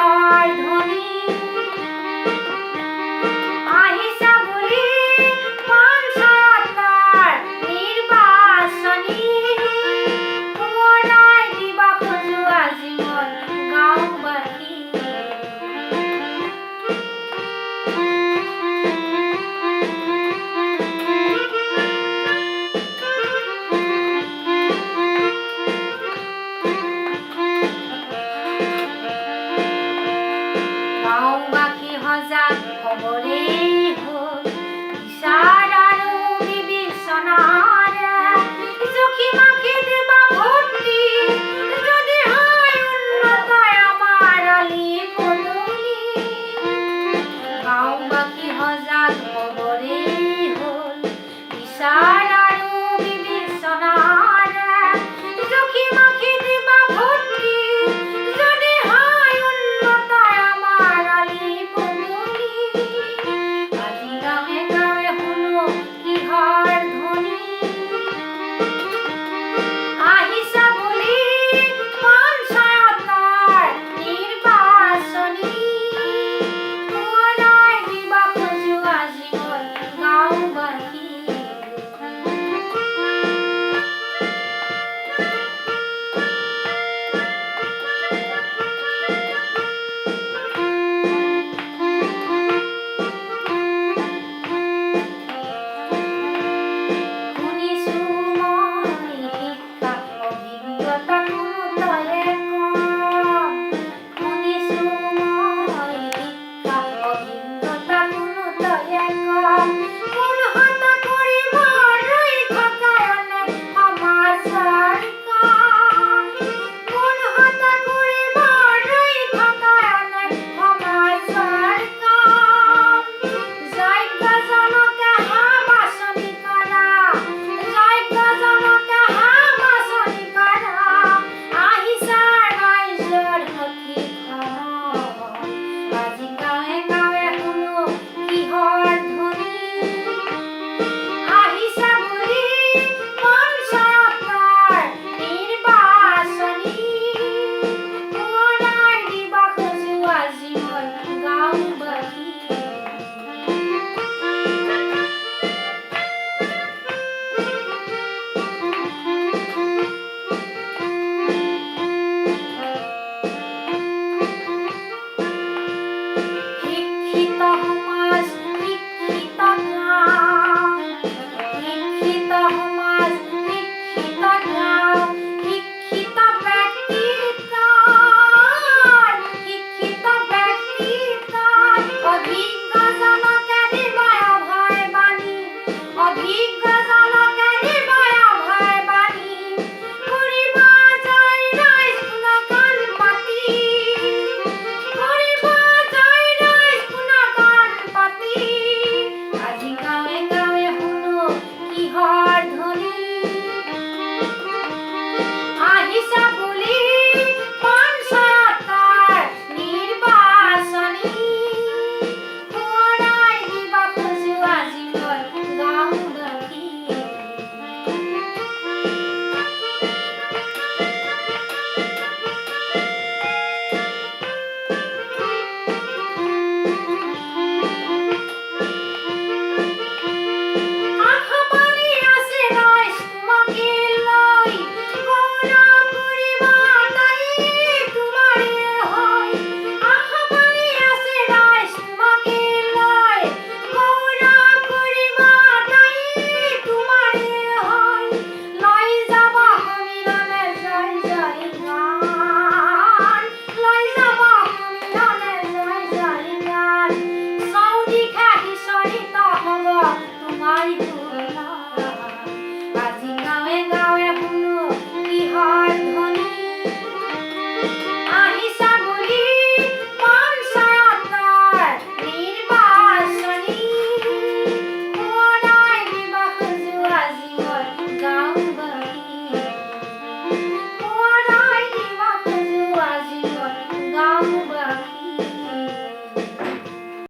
কিহৰ ধ্বনি আহিছা বুলি পঞ্চায়তৰ নিৰ্বাচনী সোঁৱৰাই দিব খোজো আজি মই গাঁওবাসী গাঁওবাসী সজাগ হ'বলেই হ'ল বিচাৰ আৰু বিবেচনাৰে জুখি মাখি দিবা ভোট দি যদি হয় উন্নত আমাৰ আলি পদূলি গাঁওবাসী সজাগ হ'বলেই হ'ল বিচাৰ আৰু বিবেচনাৰে জুখি মাখি দিবা ভোট দি যদি হয় উন্নত আমাৰ আলি পদূলি আজি গাঁৱে গাঁৱে শুনো কিহৰ ধ্বনি আহিছা বুলি পঞ্চায়তৰ নিৰ্বাচনী সোঁৱৰাই দিব খোজো আজি মই গাঁওবাসী শুনিছো মই শিক্ষা অভিজ্ঞতা কোনো তয়ে কম শুনিছো মই শিক্ষা অভিজ্ঞতা কোনো তয়ে কম কোন হতা কৰিব ৰৈ থকা এনে সমাজৰ কাম কোন হতা কৰিব ৰৈ থকা এনে সমাজৰ কাম যোগ্যজনকে বাছনি কৰা যোগ্যজনকে বাছনি কৰা আহিছা ৰাইজৰ সঠিক সময় আজি গাঁৱে গাঁৱে শুনো কিহৰ ধ্বনি আহিছা বুলি পঞ্চায়তৰ নিৰ্বাচনী সোঁৱৰাই দিব খোজো আজি মই গাঁওবাসী